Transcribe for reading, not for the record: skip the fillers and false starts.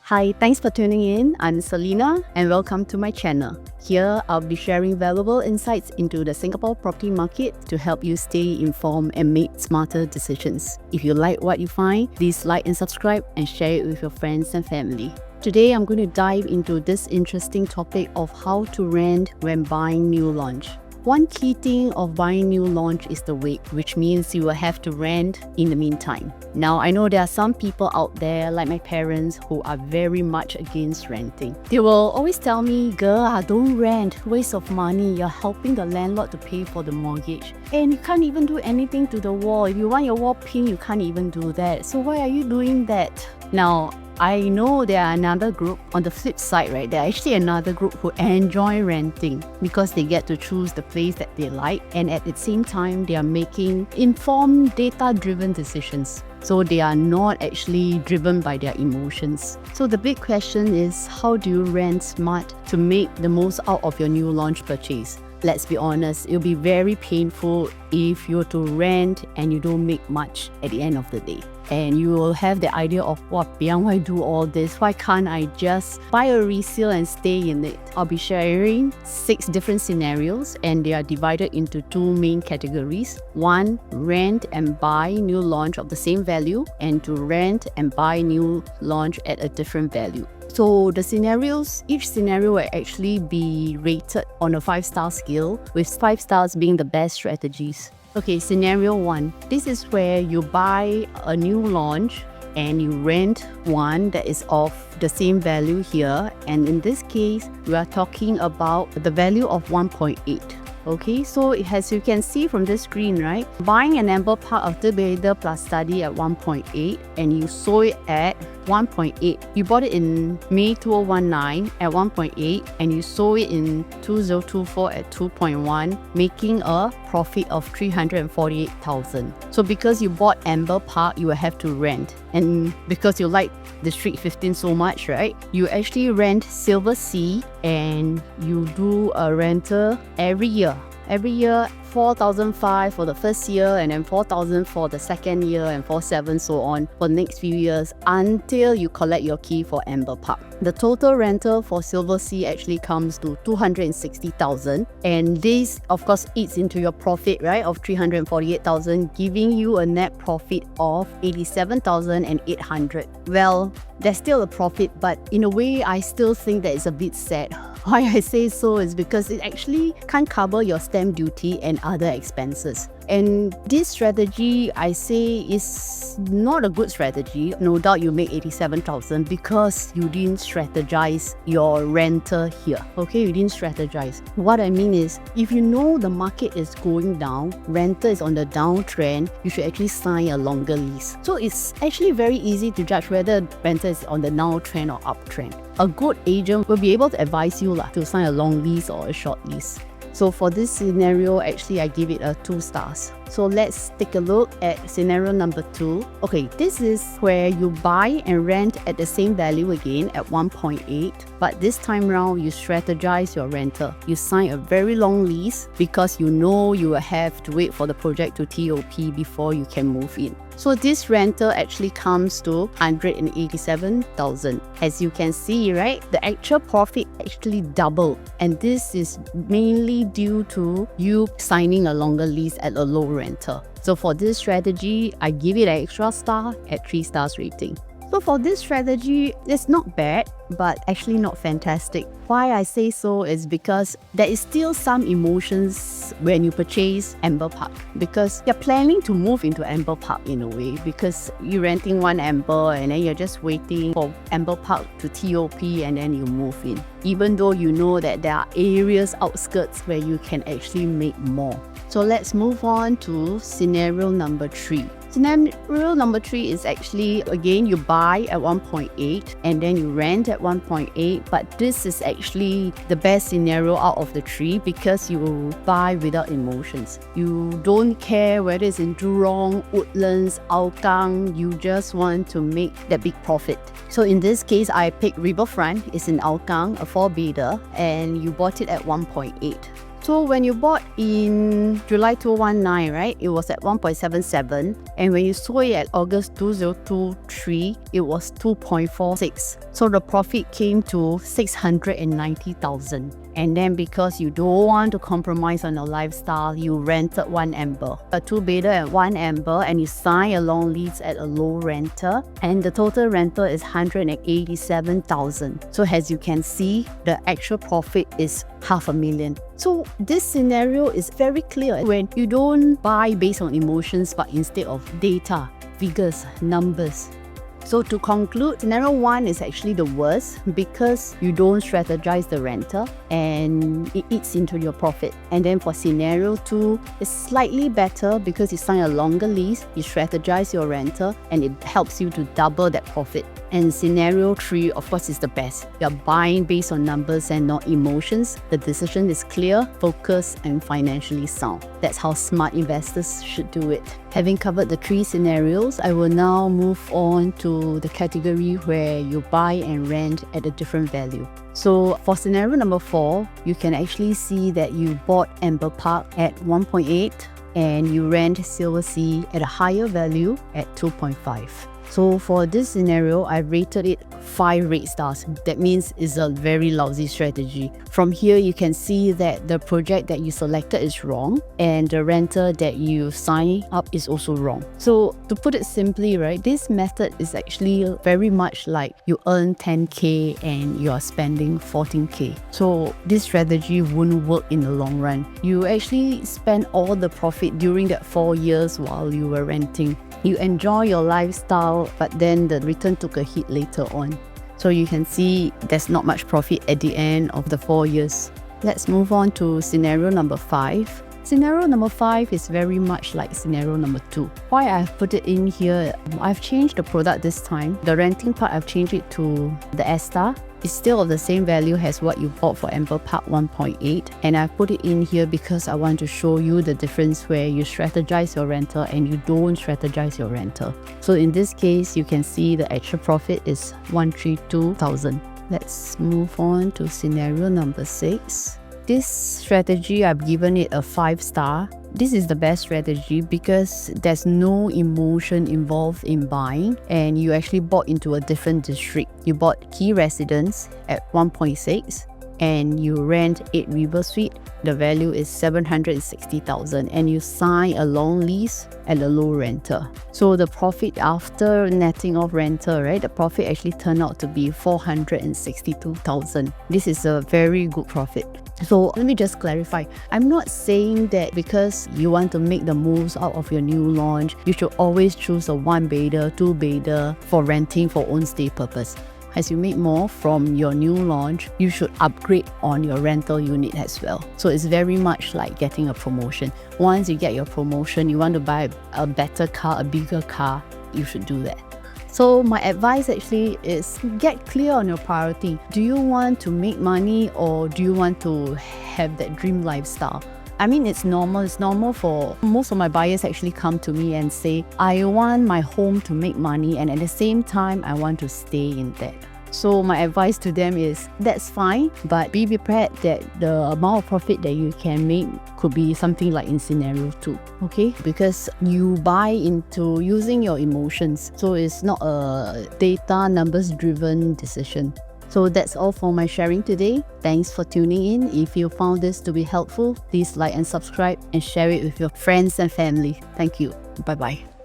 Hi, thanks for tuning in. I'm Selena and welcome to my channel. Here, I'll be sharing valuable insights into the Singapore property market to help you stay informed and make smarter decisions. If you like what you find, please like and subscribe and share it with your friends and family. Today, I'm going to dive into this interesting topic of how to rent when buying new launch. One key thing of buying new launch is the wait, which means you will have to rent in the meantime. Now, I know there are some people out there, like my parents, who are very much against renting. They will always tell me, girl, don't rent, waste of money, you're helping the landlord to pay for the mortgage. And you can't even do anything to the wall. If you want your wall pink, you can't even do that. So why are you doing that? Now, I know there are another group on the flip side, right? There are actually another group who enjoy renting because they get to choose the place that they like, and at the same time, they are making informed, data-driven decisions. So they are not actually driven by their emotions. So the big question is, how do you rent smart to make the most out of your new launch purchase? Let's be honest, it'll be very painful if you're to rent and you don't make much at the end of the day. And you will have the idea of, what, Biang, why do all this? Why can't I just buy a resale and stay in it? I'll be sharing 6 different scenarios, and they are divided into 2 main categories. 1, rent and buy new launch of the same value, and 2, rent and buy new launch at a different value. So the scenarios, each scenario will actually be rated on a 5-star scale, with 5 stars being the best strategies. Okay, scenario 1. This is where you buy a new launch and you rent one that is of the same value here. And in this case, we are talking about the value of 1.8. Okay, so as you can see from the screen, right? Buying an Amber Park after Beda plus study at 1.8 and you sold it at 1.8. You bought it in May 2019 at 1.8 and you sold it in 2024 at 2.1, making a profit of 348,000. So because you bought Amber Park, you will have to rent. And because you like District 15 so much, right? You actually rent Silver Sea and you do a rental every year. Every year, 4,500 for the first year, and then 4,000 for the second year, and 4,700 so on for the next few years until you collect your key for Amber Park. The total rental for Silver Sea actually comes to 260,000, and this of course eats into your profit, right, of 348,000, giving you a net profit of 87,800. Well, there's still a profit, but in a way I still think that it's a bit sad. Why I say so is because it actually can't cover your stamp duty and other expenses. And this strategy, I say, is not a good strategy. No doubt you make 87,000 because you didn't strategize your renter here. Okay, you didn't strategize. What I mean is, if you know the market is going down, renter is on the downtrend, you should actually sign a longer lease. So it's actually very easy to judge whether renter is on the downtrend or uptrend. A good agent will be able to advise you to sign a long lease or a short lease. So for this scenario, actually I give it a 2 stars. So let's take a look at scenario number 2. Okay, this is where you buy and rent at the same value again at 1.8, but this time round you strategize your rental. You sign a very long lease because you know you will have to wait for the project to TOP before you can move in. So this rental actually comes to 187,000. As you can see, right, the actual profit actually doubled, and this is mainly due to you signing a longer lease at a low rental. So for this strategy, I give it an extra star at 3 stars rating. So for this strategy, it's not bad, but actually not fantastic. Why I say so is because there is still some emotions when you purchase Amber Park, because you're planning to move into Amber Park in a way, because you're renting one Amber and then you're just waiting for Amber Park to TOP and then you move in, even though you know that there are areas outskirts where you can actually make more. So let's move on to scenario number 3. Scenario number 3 is actually, again, you buy at 1.8 and then you rent at 1.8, but this is actually the best scenario out of the 3 because you buy without emotions. You don't care whether it's in Jurong, Woodlands, Hougang, you just want to make that big profit. So in this case, I picked Riverfront. It's in Hougang, a 4-bedder, and you bought it at 1.8. So when you bought in July 2019, right, it was at 1.77, and when you sold it at August 2023, it was 2.46. So the profit came to 690,000. And then because you don't want to compromise on your lifestyle, you rented one amber, a 2-bedder and 1 amber, and you sign a long lease at a low renter, and the total rental is 187,000. So as you can see, the actual profit is 500,000. So this scenario is very clear when you don't buy based on emotions, but instead of data, figures, numbers. So to conclude, scenario 1 is actually the worst because you don't strategize the renter and it eats into your profit. And then for scenario 2, it's slightly better because you sign a longer lease, you strategize your renter, and it helps you to double that profit. And scenario 3, of course, is the best. You're buying based on numbers and not emotions. The decision is clear, focused, and financially sound. That's how smart investors should do it. Having covered the 3 scenarios, I will now move on to the category where you buy and rent at a different value. So for scenario number 4, you can actually see that you bought Amber Park at 1.8 and you rent Silver Sea at a higher value at 2.5. So for this scenario, I rated it 5 red stars. That means it's a very lousy strategy. From here, you can see that the project that you selected is wrong and the renter that you sign up is also wrong. So to put it simply, right, this method is actually very much like you earn 10k and you are spending 14k. So this strategy wouldn't work in the long run. You actually spend all the profit during that 4 years while you were renting. You enjoy your lifestyle, but then the return took a hit later on. So you can see there's not much profit at the end of the 4 years. Let's move on to scenario number 5. Scenario number 5 is very much like scenario number 2. Why I've put it in here, I've changed the product this time. The renting part, I've changed it to the S-Star. It's still of the same value as what you bought for Amber Park 1.8, and I've put it in here because I want to show you the difference where you strategize your rental and you don't strategize your rental. So in this case, you can see the actual profit is 132,000. Let's move on to scenario number 6. This strategy, I've given it a 5-star. This is the best strategy because there's no emotion involved in buying and you actually bought into a different district. You bought Key Residence at 1.6 and you rent 8 River Suite. The value is 760,000 and you sign a long lease at a low renter. So the profit after netting off renter, right, the profit actually turned out to be 462,000. This is a very good profit. So let me just clarify. I'm not saying that because you want to make the moves out of your new launch, you should always choose a 1-bedder, 2-bedder for renting for own stay purpose. As you make more from your new launch, you should upgrade on your rental unit as well. So it's very much like getting a promotion. Once you get your promotion, you want to buy a better car, a bigger car, you should do that. So my advice actually is get clear on your priority. Do you want to make money or do you want to have that dream lifestyle? I mean, it's normal. It's normal for most of my buyers actually come to me and say, I want my home to make money and at the same time, I want to stay in debt. So my advice to them is, that's fine, but be prepared that the amount of profit that you can make could be something like in scenario 2, okay? Because you buy into using your emotions. So it's not a data numbers driven decision. So that's all for my sharing today. Thanks for tuning in. If you found this to be helpful, please like and subscribe and share it with your friends and family. Thank you. Bye-bye.